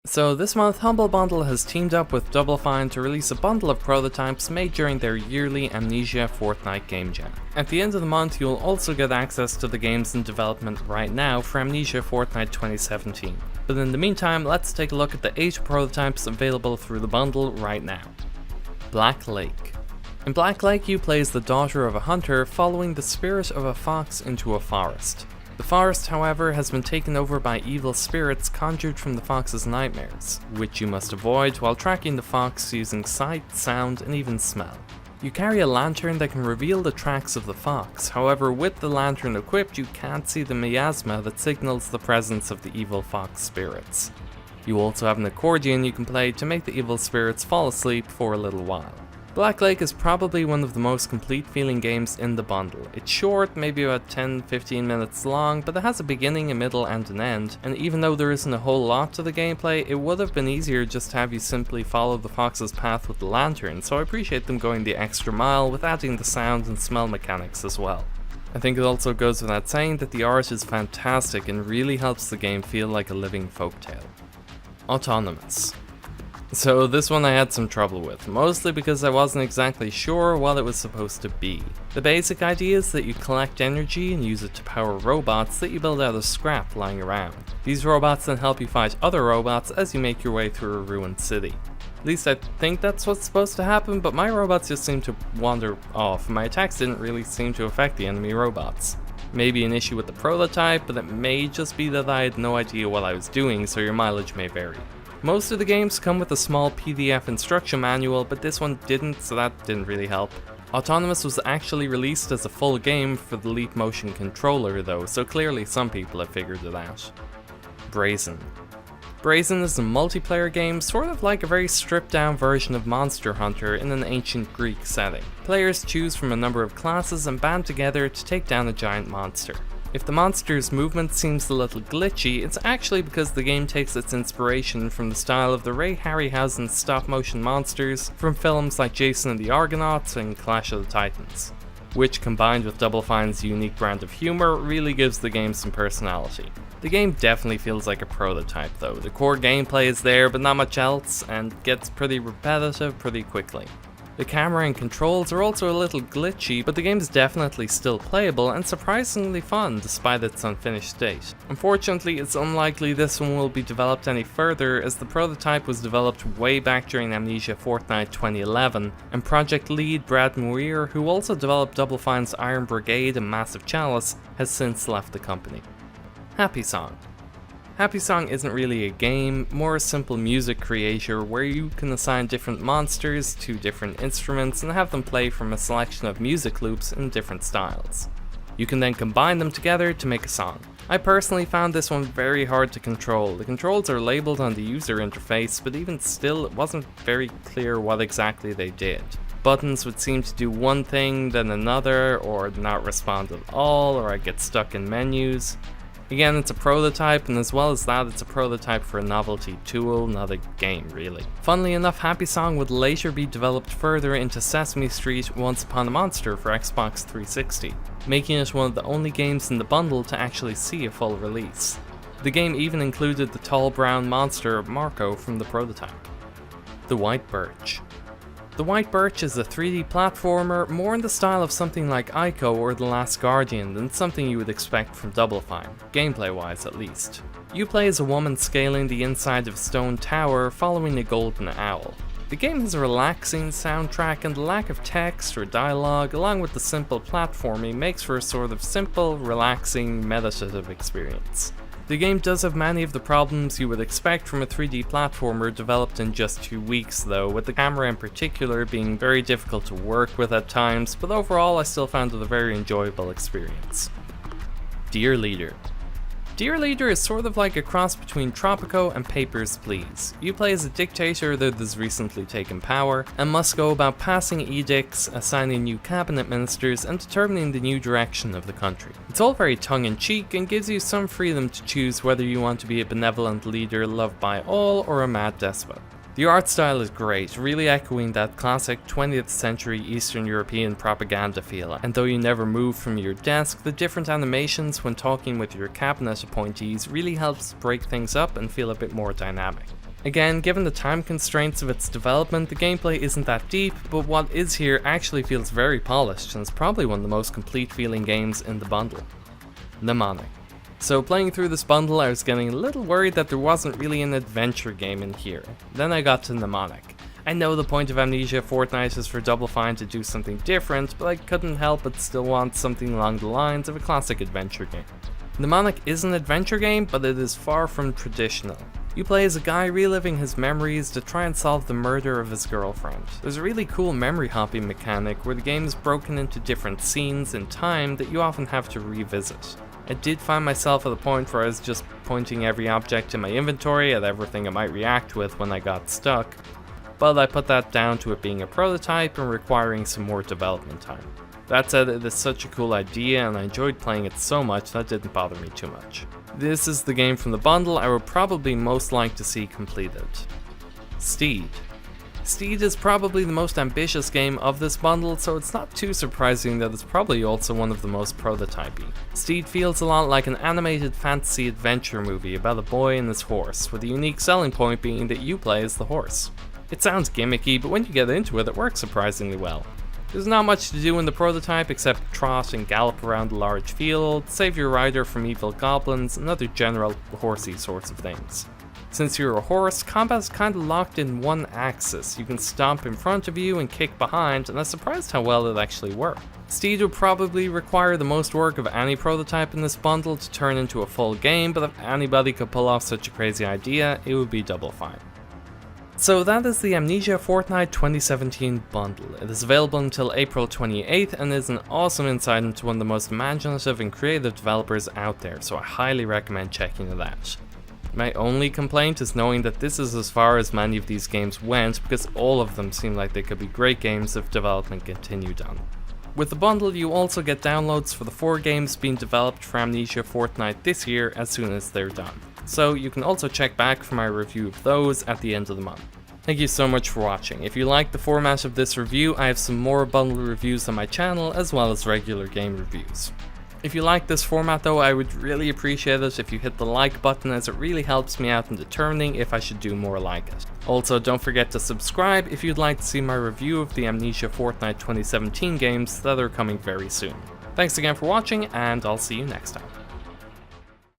So this month, Humble Bundle has teamed up with Double Fine to release a bundle of prototypes made during their yearly Amnesia Fortnight game jam. At the end of the month, you'll also get access to the games in development right now for Amnesia Fortnight 2017. But in the meantime, let's take a look at the 8 prototypes available through the bundle right now. Black Lake. In Black Lake, you play as the daughter of a hunter following the spirit of a fox into a forest. The forest, however, has been taken over by evil spirits conjured from the fox's nightmares, which you must avoid while tracking the fox using sight, sound, and even smell. You carry a lantern that can reveal the tracks of the fox, however with the lantern equipped you can't see the miasma that signals the presence of the evil fox spirits. You also have an accordion you can play to make the evil spirits fall asleep for a little while. Black Lake is probably one of the most complete feeling games in the bundle. It's short, maybe about 10-15 minutes long, but it has a beginning, a middle, and an end, and even though there isn't a whole lot to the gameplay, it would have been easier just to have you simply follow the fox's path with the lantern, so I appreciate them going the extra mile with adding the sound and smell mechanics as well. I think it also goes without saying that the art is fantastic and really helps the game feel like a living folktale. Autonomous. So this one I had some trouble with, mostly because I wasn't exactly sure what it was supposed to be. The basic idea is that you collect energy and use it to power robots that you build out of scrap lying around. These robots then help you fight other robots as you make your way through a ruined city. At least I think that's what's supposed to happen, but my robots just seem to wander off, and my attacks didn't really seem to affect the enemy robots. Maybe an issue with the prototype, but it may just be that I had no idea what I was doing, so your mileage may vary. Most of the games come with a small PDF instruction manual, but this one didn't, so that didn't really help. Autonomous was actually released as a full game for the Leap Motion controller though, so clearly some people have figured it out. Brazen. Brazen is a multiplayer game, sort of like a very stripped down version of Monster Hunter in an ancient Greek setting. Players choose from a number of classes and band together to take down a giant monster. If the monster's movement seems a little glitchy, it's actually because the game takes its inspiration from the style of the Ray Harryhausen stop-motion monsters from films like Jason and the Argonauts and Clash of the Titans, which combined with Double Fine's unique brand of humor really gives the game some personality. The game definitely feels like a prototype though. The core gameplay is there but not much else and gets pretty repetitive pretty quickly. The camera and controls are also a little glitchy, but the game is definitely still playable and surprisingly fun despite its unfinished state. Unfortunately, it's unlikely this one will be developed any further as the prototype was developed way back during Amnesia Fortnight 2011, and project lead Brad Muir, who also developed Double Fine's Iron Brigade and Massive Chalice, has since left the company. Happy Song. Happy Song isn't really a game, more a simple music creator where you can assign different monsters to different instruments and have them play from a selection of music loops in different styles. You can then combine them together to make a song. I personally found this one very hard to control. The controls are labeled on the user interface, but even still it wasn't very clear what exactly they did. Buttons would seem to do one thing then another, or not respond at all, or I'd get stuck in menus. Again, it's a prototype, and as well as that, it's a prototype for a novelty tool, not a game really. Funnily enough, Happy Song would later be developed further into Sesame Street Once Upon a Monster for Xbox 360, making it one of the only games in the bundle to actually see a full release. The game even included the tall brown monster Marco from the prototype. The White Birch. The White Birch is a 3D platformer more in the style of something like Ico or The Last Guardian than something you would expect from Double Fine, gameplay wise at least. You play as a woman scaling the inside of a stone tower following a golden owl. The game has a relaxing soundtrack, and the lack of text or dialogue along with the simple platforming makes for a sort of simple, relaxing, meditative experience. The game does have many of the problems you would expect from a 3D platformer developed in just 2 weeks though, with the camera in particular being very difficult to work with at times, but overall I still found it a very enjoyable experience. Dear Leader. Dear Leader is sort of like a cross between Tropico and Papers, Please. You play as a dictator that has recently taken power, and must go about passing edicts, assigning new cabinet ministers, and determining the new direction of the country. It's all very tongue-in-cheek and gives you some freedom to choose whether you want to be a benevolent leader loved by all or a mad despot. The art style is great, really echoing that classic 20th century Eastern European propaganda feel, and though you never move from your desk, the different animations when talking with your cabinet appointees really helps break things up and feel a bit more dynamic. Again, given the time constraints of its development, the gameplay isn't that deep, but what is here actually feels very polished and is probably one of the most complete feeling games in the bundle. Mnemonic. So playing through this bundle, I was getting a little worried that there wasn't really an adventure game in here. Then I got to Mnemonic. I know the point of Amnesia Fortnight is for Double Fine to do something different, but I couldn't help but still want something along the lines of a classic adventure game. Mnemonic is an adventure game, but it is far from traditional. You play as a guy reliving his memories to try and solve the murder of his girlfriend. There's a really cool memory hopping mechanic where the game is broken into different scenes in time that you often have to revisit. I did find myself at a point where I was just pointing every object in my inventory at everything I might react with when I got stuck, but I put that down to it being a prototype and requiring some more development time. That said, it is such a cool idea and I enjoyed playing it so much that didn't bother me too much. This is the game from the bundle I would probably most like to see completed. Steed. Steed is probably the most ambitious game of this bundle, so it's not too surprising that it's probably also one of the most prototypey. Steed feels a lot like an animated fantasy adventure movie about a boy and his horse, with the unique selling point being that you play as the horse. It sounds gimmicky, but when you get into it, it works surprisingly well. There's not much to do in the prototype except trot and gallop around a large field, save your rider from evil goblins, and other general horsey sorts of things. Since you're a horse, combat is kinda locked in one axis. You can stomp in front of you and kick behind, and I'm surprised how well it actually worked. Steed would probably require the most work of any prototype in this bundle to turn into a full game, but if anybody could pull off such a crazy idea, it would be Double Fine. So that is the Amnesia Fortnight 2017 bundle. It is available until April 28th and is an awesome insight into one of the most imaginative and creative developers out there, so I highly recommend checking it out. My only complaint is knowing that this is as far as many of these games went, because all of them seem like they could be great games if development continued on. With the bundle, you also get downloads for the 4 games being developed for Amnesia Fortnight this year as soon as they're done. So you can also check back for my review of those at the end of the month. Thank you so much for watching. If you like the format of this review, I have some more bundle reviews on my channel as well as regular game reviews. If you like this format though, I would really appreciate it if you hit the like button, as it really helps me out in determining if I should do more like it. Also, don't forget to subscribe if you'd like to see my review of the Amnesia Fortnight 2017 games that are coming very soon. Thanks again for watching, and I'll see you next time.